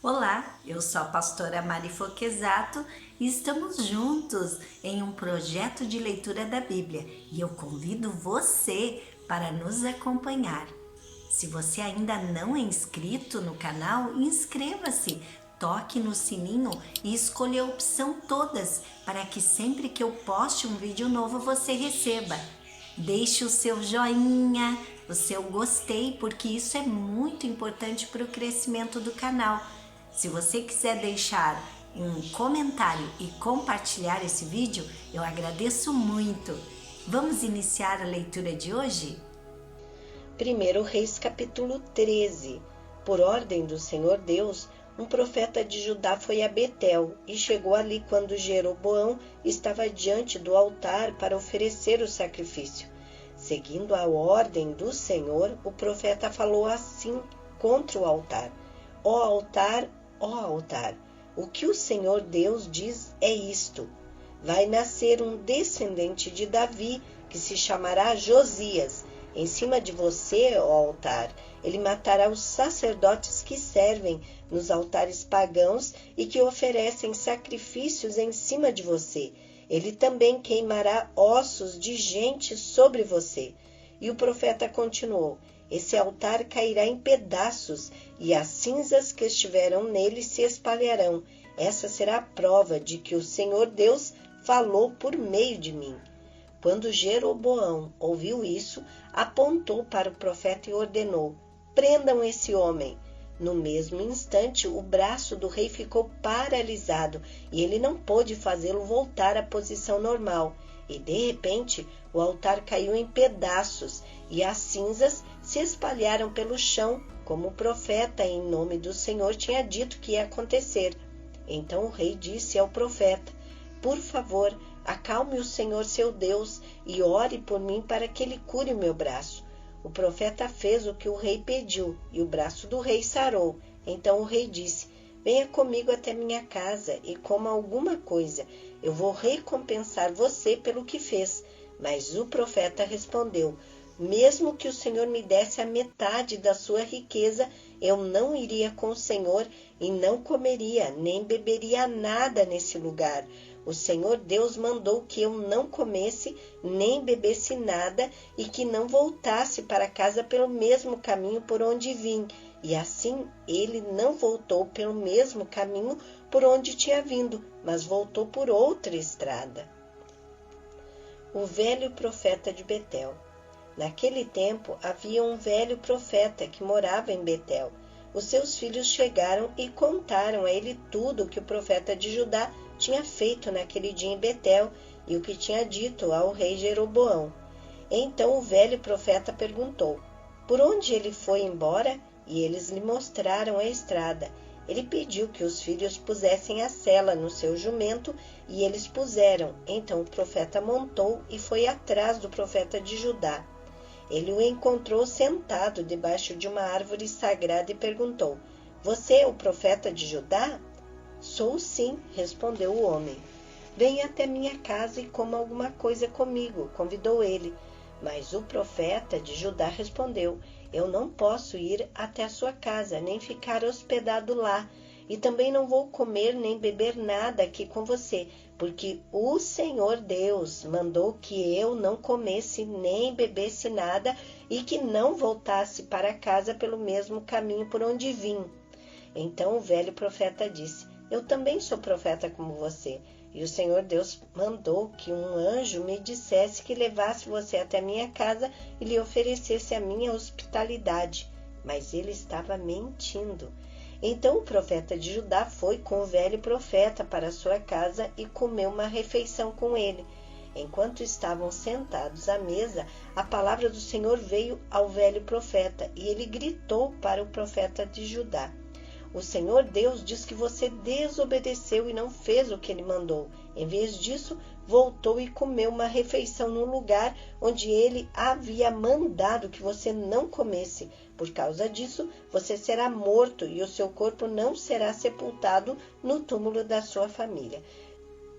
Olá, eu sou a pastora Mari Foquesato e estamos juntos em um projeto de leitura da Bíblia e eu convido você para nos acompanhar. Se você ainda não é inscrito no canal, inscreva-se, toque no sininho e escolha a opção todas para que sempre que eu poste um vídeo novo você receba. Deixe o seu joinha, o seu gostei, porque isso é muito importante para o crescimento do canal. Se você quiser deixar um comentário e compartilhar esse vídeo, eu agradeço muito. Vamos iniciar a leitura de hoje? 1 Reis capítulo 13. Por ordem do Senhor Deus, um profeta de Judá foi a Betel e chegou ali quando Jeroboão estava diante do altar para oferecer o sacrifício. Seguindo a ordem do Senhor, o profeta falou assim contra o altar: Ó altar, ó altar, o que o Senhor Deus diz é isto: vai nascer um descendente de Davi, que se chamará Josias. Em cima de você, ó altar, ele matará os sacerdotes que servem nos altares pagãos e que oferecem sacrifícios em cima de você. Ele também queimará ossos de gente sobre você. E o profeta continuou: esse altar cairá em pedaços e as cinzas que estiverão nele se espalharão. Essa será a prova de que o Senhor Deus falou por meio de mim. Quando Jeroboão ouviu isso, apontou para o profeta e ordenou: prendam esse homem. No mesmo instante, o braço do rei ficou paralisado e ele não pôde fazê-lo voltar à posição normal. E de repente, o altar caiu em pedaços e as cinzas se espalharam pelo chão, como o profeta, em nome do Senhor, tinha dito que ia acontecer. Então o rei disse ao profeta: por favor, acalme o Senhor seu Deus e ore por mim para que ele cure o meu braço. O profeta fez o que o rei pediu e o braço do rei sarou. Então o rei disse: venha comigo até minha casa e coma alguma coisa. Eu vou recompensar você pelo que fez. Mas o profeta respondeu: mesmo que o Senhor me desse a metade da sua riqueza, eu não iria com o Senhor e não comeria, nem beberia nada nesse lugar. O Senhor Deus mandou que eu não comesse, nem bebesse nada e que não voltasse para casa pelo mesmo caminho por onde vim. E assim ele não voltou pelo mesmo caminho por onde tinha vindo, mas voltou por outra estrada. O velho profeta de Betel. Naquele tempo havia um velho profeta que morava em Betel. Os seus filhos chegaram e contaram a ele tudo o que o profeta de Judá tinha feito naquele dia em Betel e o que tinha dito ao rei Jeroboão. Então o velho profeta perguntou: por onde ele foi embora? E eles lhe mostraram a estrada. Ele pediu que os filhos pusessem a sela no seu jumento e eles puseram. Então o profeta montou e foi atrás do profeta de Judá. Ele o encontrou sentado debaixo de uma árvore sagrada e perguntou: você é o profeta de Judá? Sou sim, respondeu o homem. Venha até minha casa e coma alguma coisa comigo, convidou ele. Mas o profeta de Judá respondeu: eu não posso ir até a sua casa, nem ficar hospedado lá, e também não vou comer nem beber nada aqui com você, porque o Senhor Deus mandou que eu não comesse nem bebesse nada e que não voltasse para casa pelo mesmo caminho por onde vim. Então o velho profeta disse: eu também sou profeta como você, e o Senhor Deus mandou que um anjo me dissesse que levasse você até minha casa e lhe oferecesse a minha hospitalidade. Mas ele estava mentindo. Então o profeta de Judá foi com o velho profeta para sua casa e comeu uma refeição com ele. Enquanto estavam sentados à mesa, a palavra do Senhor veio ao velho profeta, e ele gritou para o profeta de Judá: o Senhor Deus diz que você desobedeceu e não fez o que ele mandou. Em vez disso, voltou e comeu uma refeição no lugar onde ele havia mandado que você não comesse. Por causa disso, você será morto e o seu corpo não será sepultado no túmulo da sua família.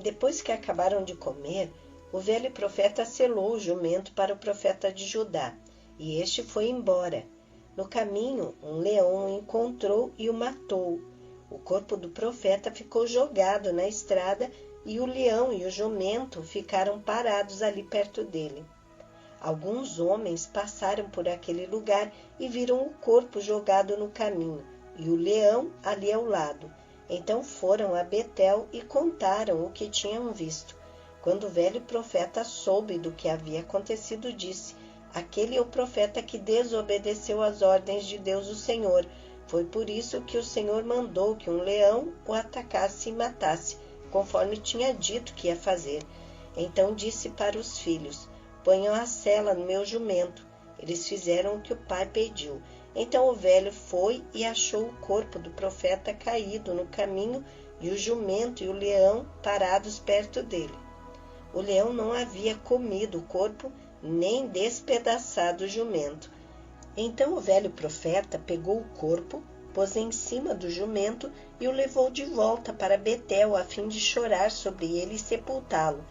Depois que acabaram de comer, o velho profeta selou o jumento para o profeta de Judá, e este foi embora. No caminho, um leão o encontrou e o matou. O corpo do profeta ficou jogado na estrada e o leão e o jumento ficaram parados ali perto dele. Alguns homens passaram por aquele lugar e viram o corpo jogado no caminho e o leão ali ao lado. Então foram a Betel e contaram o que tinham visto. Quando o velho profeta soube do que havia acontecido, disse: aquele é o profeta que desobedeceu às ordens de Deus o Senhor. Foi por isso que o Senhor mandou que um leão o atacasse e matasse, conforme tinha dito que ia fazer. Então disse para os filhos: ponham a sela no meu jumento. Eles fizeram o que o pai pediu. Então o velho foi e achou o corpo do profeta caído no caminho e o jumento e o leão parados perto dele. O leão não havia comido o corpo, nem despedaçado o jumento. Então o velho profeta pegou o corpo, pôs em cima do jumento e o levou de volta para Betel, a fim de chorar sobre ele e sepultá-lo.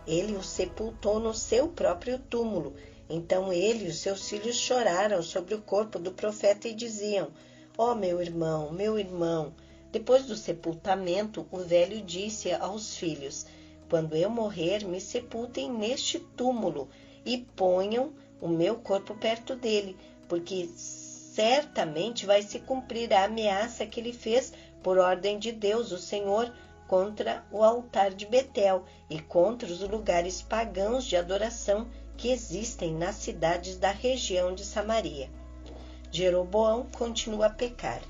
Ele o sepultou no seu próprio túmulo. Então ele e os seus filhos choraram sobre o corpo do profeta e diziam: ó meu irmão, meu irmão. Depois do sepultamento, o velho disse aos filhos: quando eu morrer, me sepultem neste túmulo e ponham o meu corpo perto dele, porque certamente vai se cumprir a ameaça que ele fez por ordem de Deus, o Senhor, contra o altar de Betel e contra os lugares pagãos de adoração que existem nas cidades da região de Samaria. Jeroboão continua a pecar.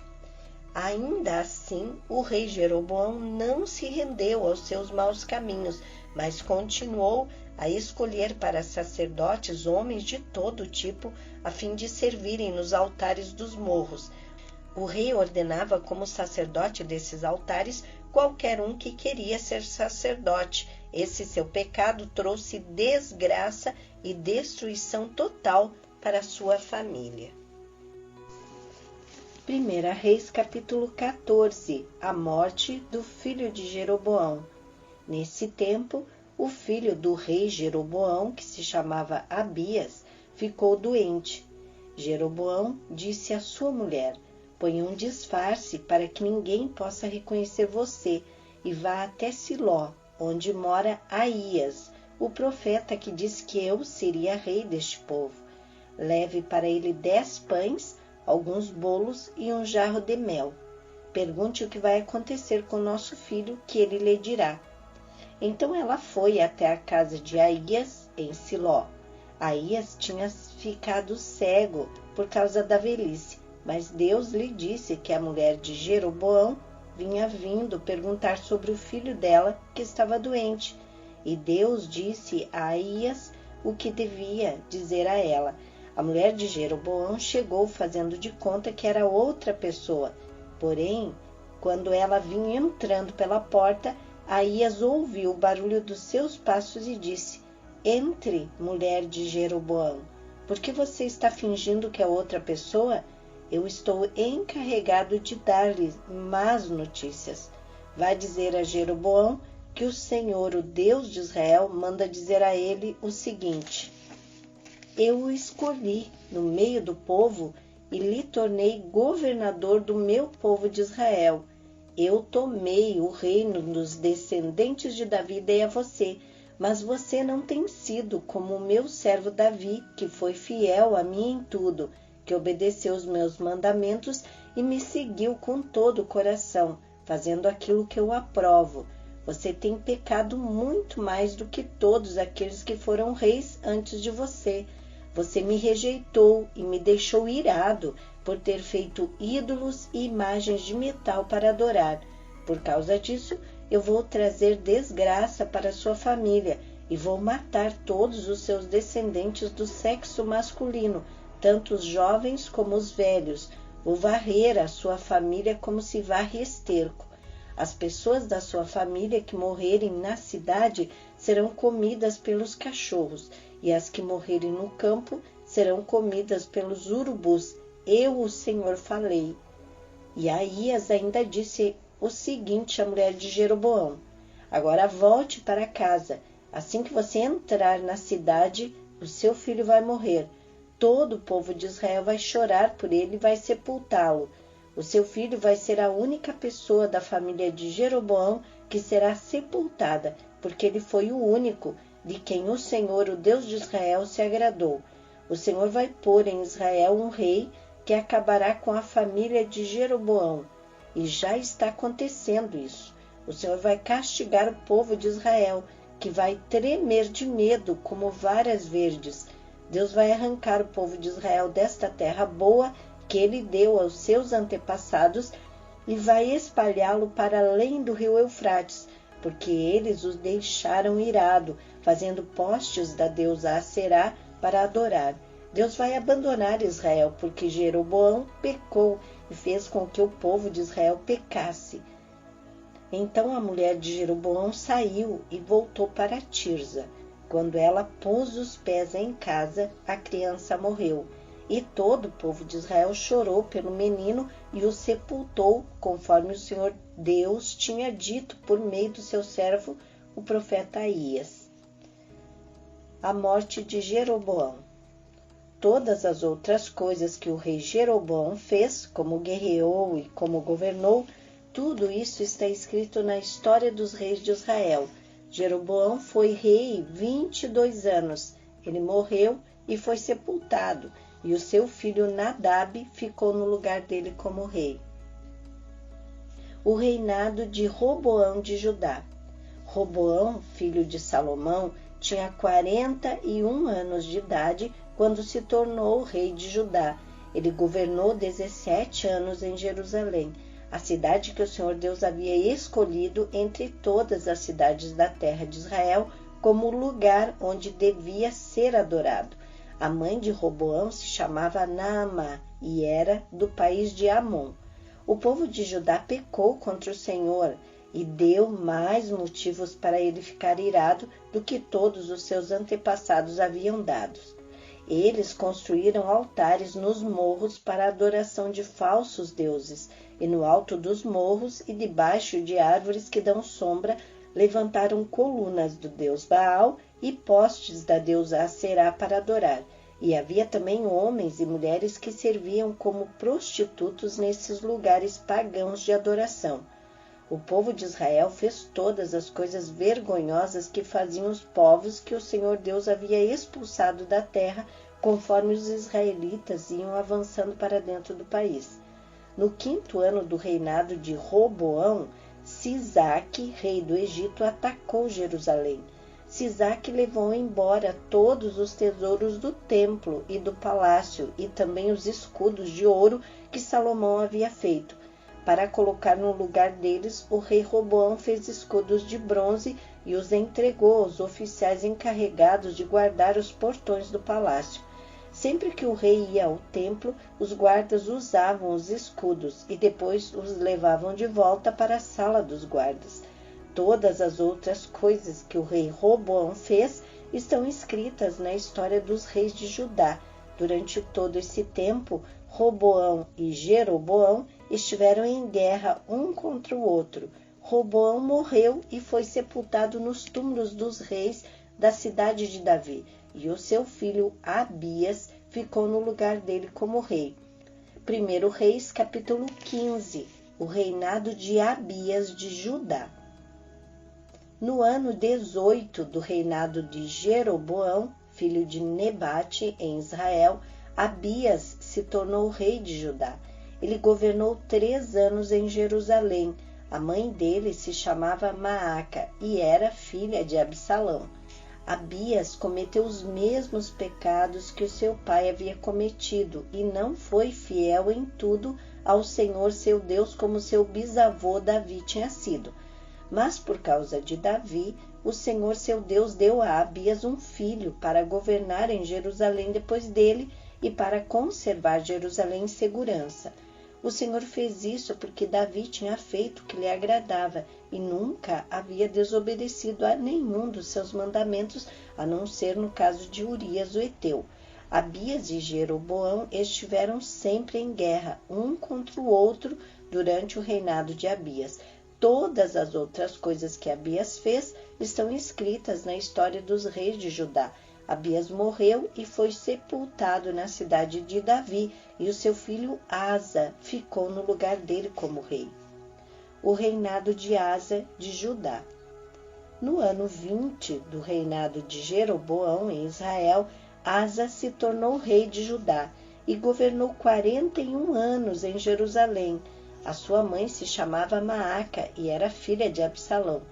Ainda assim, o rei Jeroboão não se rendeu aos seus maus caminhos, mas continuou a escolher para sacerdotes homens de todo tipo, a fim de servirem nos altares dos morros. O rei ordenava como sacerdote desses altares qualquer um que queria ser sacerdote. Esse seu pecado trouxe desgraça e destruição total para sua família. 1 Reis capítulo 14. A morte do filho de Jeroboão. Nesse tempo, o filho do rei Jeroboão, que se chamava Abias, ficou doente. Jeroboão disse à sua mulher: ponha um disfarce para que ninguém possa reconhecer você e vá até Siló, onde mora Aías, o profeta que diz que eu seria rei deste povo. Leve para ele 10 pães, alguns bolos e um jarro de mel. Pergunte o que vai acontecer com nosso filho, que ele lhe dirá. Então ela foi até a casa de Aías, em Siló. Aías tinha ficado cego por causa da velhice, mas Deus lhe disse que a mulher de Jeroboão vinha vindo perguntar sobre o filho dela, que estava doente. E Deus disse a Aías o que devia dizer a ela. A mulher de Jeroboão chegou fazendo de conta que era outra pessoa. Porém, quando ela vinha entrando pela porta, Aías ouviu o barulho dos seus passos e disse: entre, mulher de Jeroboão, por que você está fingindo que é outra pessoa? Eu estou encarregado de dar-lhe más notícias. Vá dizer a Jeroboão que o Senhor, o Deus de Israel, manda dizer a ele o seguinte: eu o escolhi no meio do povo e lhe tornei governador do meu povo de Israel. Eu tomei o reino dos descendentes de Davi e dei a você, mas você não tem sido como o meu servo Davi, que foi fiel a mim em tudo, que obedeceu os meus mandamentos e me seguiu com todo o coração, fazendo aquilo que eu aprovo. Você tem pecado muito mais do que todos aqueles que foram reis antes de você. Você me rejeitou e me deixou irado por ter feito ídolos e imagens de metal para adorar. Por causa disso, eu vou trazer desgraça para sua família e vou matar todos os seus descendentes do sexo masculino, tanto os jovens como os velhos. Vou varrer a sua família como se varre esterco. As pessoas da sua família que morrerem na cidade serão comidas pelos cachorros, e as que morrerem no campo serão comidas pelos urubus. Eu, o Senhor, falei. E Aías ainda disse o seguinte à mulher de Jeroboão: agora volte para casa. Assim que você entrar na cidade, o seu filho vai morrer. Todo o povo de Israel vai chorar por ele e vai sepultá-lo. O seu filho vai ser a única pessoa da família de Jeroboão que será sepultada, porque ele foi o único de quem o Senhor, o Deus de Israel, se agradou. O Senhor vai pôr em Israel um rei que acabará com a família de Jeroboão. E já está acontecendo isso. O Senhor vai castigar o povo de Israel, que vai tremer de medo como varas verdes. Deus vai arrancar o povo de Israel desta terra boa que ele deu aos seus antepassados e vai espalhá-lo para além do rio Eufrates, porque eles os deixaram irado, fazendo postes da deusa Aserá para adorar. Deus vai abandonar Israel, porque Jeroboão pecou e fez com que o povo de Israel pecasse. Então a mulher de Jeroboão saiu e voltou para Tirza. Quando ela pôs os pés em casa, a criança morreu. E todo o povo de Israel chorou pelo menino e o sepultou, conforme o Senhor Deus tinha dito por meio do seu servo, o profeta Aías. A morte de Jeroboão. Todas as outras coisas que o rei Jeroboão fez, como guerreou e como governou, tudo isso está escrito na história dos reis de Israel. Jeroboão foi rei 22 anos. Ele morreu e foi sepultado, e o seu filho Nadab ficou no lugar dele como rei. O reinado de Roboão de Judá. Roboão, filho de Salomão, tinha 41 anos de idade quando se tornou rei de Judá. Ele governou 17 anos em Jerusalém, a cidade que o Senhor Deus havia escolhido entre todas as cidades da terra de Israel como lugar onde devia ser adorado. A mãe de Roboão se chamava Naamá e era do país de Amon. O povo de Judá pecou contra o Senhor e deu mais motivos para ele ficar irado do que todos os seus antepassados haviam dado. Eles construíram altares nos morros para a adoração de falsos deuses, e no alto dos morros e debaixo de árvores que dão sombra, levantaram colunas do deus Baal e postes da deusa Aserá para adorar. E havia também homens e mulheres que serviam como prostitutos nesses lugares pagãos de adoração. O povo de Israel fez todas as coisas vergonhosas que faziam os povos que o Senhor Deus havia expulsado da terra, conforme os israelitas iam avançando para dentro do país. No 5º ano do reinado de Roboão, Sisaque, rei do Egito, atacou Jerusalém. Sisaque levou embora todos os tesouros do templo e do palácio e também os escudos de ouro que Salomão havia feito. Para colocar no lugar deles, o rei Roboão fez escudos de bronze e os entregou aos oficiais encarregados de guardar os portões do palácio. Sempre que o rei ia ao templo, os guardas usavam os escudos e depois os levavam de volta para a sala dos guardas. Todas as outras coisas que o rei Roboão fez estão escritas na história dos reis de Judá. Durante todo esse tempo, Roboão e Jeroboão estiveram em guerra um contra o outro. Roboão morreu e foi sepultado nos túmulos dos reis da cidade de Davi, e o seu filho Abias ficou no lugar dele como rei. 1 Reis, capítulo 15. O reinado de Abias de Judá. No ano 18 do reinado de Jeroboão, filho de Nebate, em Israel, Abias se tornou rei de Judá. Ele governou 3 anos em Jerusalém. A mãe dele se chamava Maaca e era filha de Absalão. Abias cometeu os mesmos pecados que o seu pai havia cometido e não foi fiel em tudo ao Senhor seu Deus como seu bisavô Davi tinha sido. Mas por causa de Davi, o Senhor seu Deus deu a Abias um filho para governar em Jerusalém depois dele e para conservar Jerusalém em segurança. O Senhor fez isso porque Davi tinha feito o que lhe agradava e nunca havia desobedecido a nenhum dos seus mandamentos, a não ser no caso de Urias o Heteu. Abias e Jeroboão estiveram sempre em guerra, um contra o outro, durante o reinado de Abias. Todas as outras coisas que Abias fez estão escritas na história dos reis de Judá. Abias morreu e foi sepultado na cidade de Davi, e o seu filho Asa ficou no lugar dele como rei. O reinado de Asa de Judá. No ano 20 do reinado de Jeroboão em Israel, Asa se tornou rei de Judá e governou 41 anos em Jerusalém. A sua mãe se chamava Maaca e era filha de Absalão.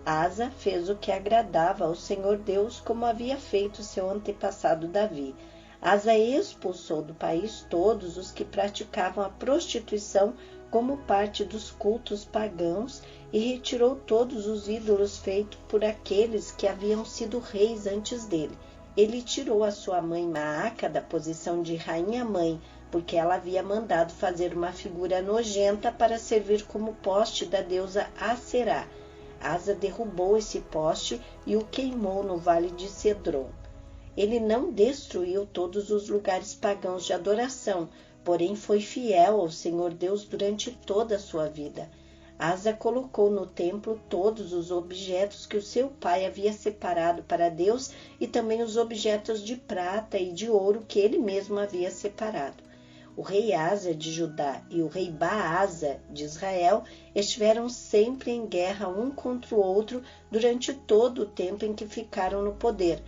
Asa fez o que agradava ao Senhor Deus, como havia feito seu antepassado Davi. Asa expulsou do país todos os que praticavam a prostituição como parte dos cultos pagãos e retirou todos os ídolos feitos por aqueles que haviam sido reis antes dele. Ele tirou a sua mãe Maaca da posição de rainha-mãe, porque ela havia mandado fazer uma figura nojenta para servir como poste da deusa Aserá. Asa derrubou esse poste e o queimou no vale de Cedron. Ele não destruiu todos os lugares pagãos de adoração, porém foi fiel ao Senhor Deus durante toda a sua vida. Asa colocou no templo todos os objetos que o seu pai havia separado para Deus e também os objetos de prata e de ouro que ele mesmo havia separado. O rei Asa de Judá e o rei Baasa de Israel estiveram sempre em guerra um contra o outro durante todo o tempo em que ficaram no poder.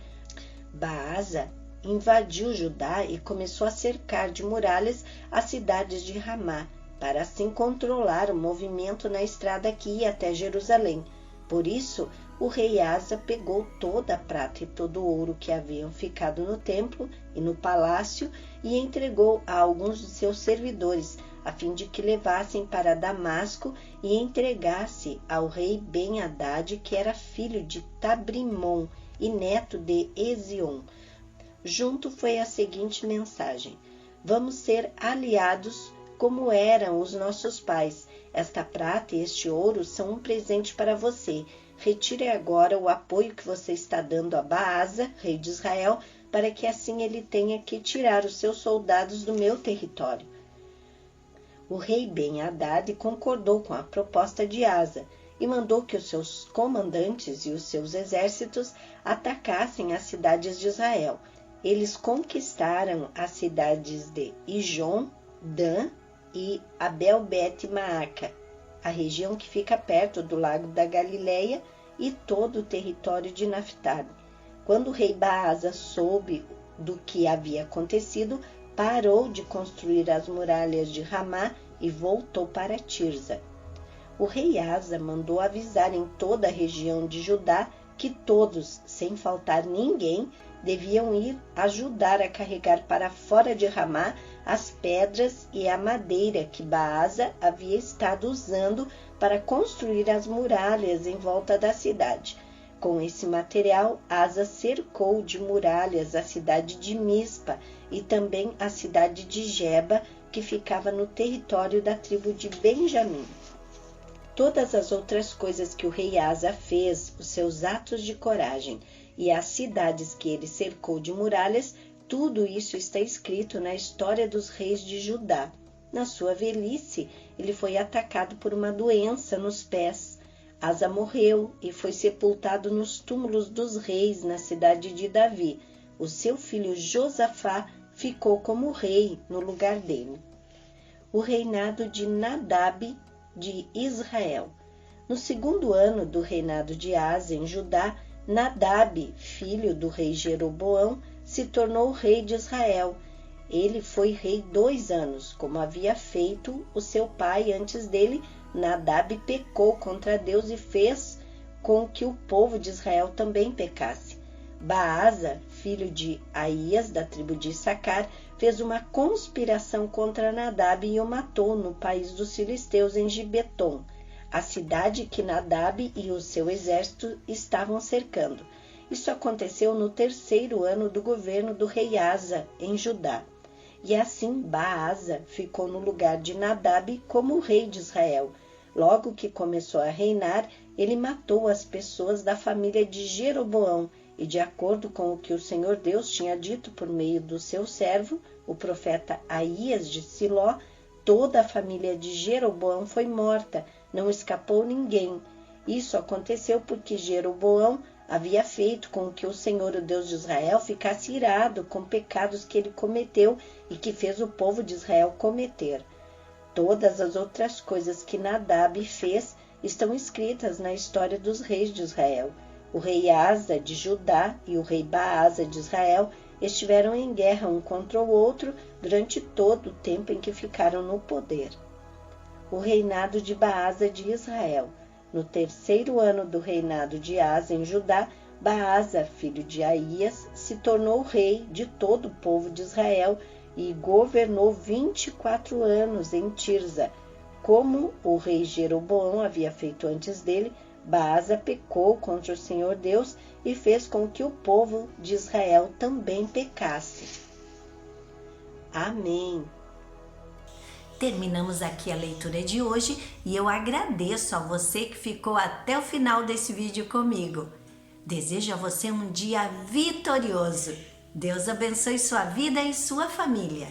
Baasa invadiu Judá e começou a cercar de muralhas as cidades de Ramá, para assim controlar o movimento na estrada que ia até Jerusalém. Por isso, o rei Asa pegou toda a prata e todo o ouro que haviam ficado no templo e no palácio e entregou a alguns de seus servidores, a fim de que levassem para Damasco e entregasse ao rei Ben-Hadad, que era filho de Tabrimon e neto de Ezion. Junto foi a seguinte mensagem: vamos ser aliados como eram os nossos pais. Esta prata e este ouro são um presente para você. Retire agora o apoio que você está dando a Baasa, rei de Israel, para que assim ele tenha que tirar os seus soldados do meu território. O rei Ben-Hadad concordou com a proposta de Asa e mandou que os seus comandantes e os seus exércitos atacassem as cidades de Israel. Eles conquistaram as cidades de Ijon, Dan e Abel-Bet-Maaca, a região que fica perto do lago da Galileia e todo o território de Naftali. Quando o rei Baasa soube do que havia acontecido, parou de construir as muralhas de Ramá e voltou para Tirza. O rei Asa mandou avisar em toda a região de Judá que todos, sem faltar ninguém, deviam ir ajudar a carregar para fora de Ramá as pedras e a madeira que Baasa havia estado usando para construir as muralhas em volta da cidade. Com esse material, Asa cercou de muralhas a cidade de Mispa e também a cidade de Geba, que ficava no território da tribo de Benjamim. Todas as outras coisas que o rei Asa fez, os seus atos de coragem e as cidades que ele cercou de muralhas, tudo isso está escrito na história dos reis de Judá. Na sua velhice, ele foi atacado por uma doença nos pés. Asa morreu e foi sepultado nos túmulos dos reis na cidade de Davi. O seu filho Josafá ficou como rei no lugar dele. O reinado de Nadab de Israel. No segundo ano do reinado de Asa em Judá, Nadab, filho do rei Jeroboão, se tornou rei de Israel. Ele foi rei 2 anos, como havia feito o seu pai antes dele. Nadab pecou contra Deus e fez com que o povo de Israel também pecasse. Baasa, filho de Aías, da tribo de Issacar, fez uma conspiração contra Nadab e o matou no país dos filisteus, em Gibeton, a cidade que Nadab e o seu exército estavam cercando. Isso aconteceu no 3º ano do governo do rei Asa, em Judá. E assim Baasa ficou no lugar de Nadab como rei de Israel. Logo que começou a reinar, ele matou as pessoas da família de Jeroboão, e de acordo com o que o Senhor Deus tinha dito por meio do seu servo, o profeta Aías de Siló, toda a família de Jeroboão foi morta, não escapou ninguém. Isso aconteceu porque Jeroboão havia feito com que o Senhor, o Deus de Israel, ficasse irado com pecados que ele cometeu e que fez o povo de Israel cometer. Todas as outras coisas que Nadab fez estão escritas na história dos reis de Israel. O rei Asa de Judá e o rei Baasa de Israel estiveram em guerra um contra o outro durante todo o tempo em que ficaram no poder. O reinado de Baasa de Israel. No 3º ano do reinado de Asa em Judá, Baasa, filho de Aías, se tornou rei de todo o povo de Israel e governou 24 anos em Tirza. Como o rei Jeroboão havia feito antes dele, Baasa pecou contra o Senhor Deus e fez com que o povo de Israel também pecasse. Amém. Terminamos aqui a leitura de hoje e eu agradeço a você que ficou até o final desse vídeo comigo. Desejo a você um dia vitorioso. Deus abençoe sua vida e sua família.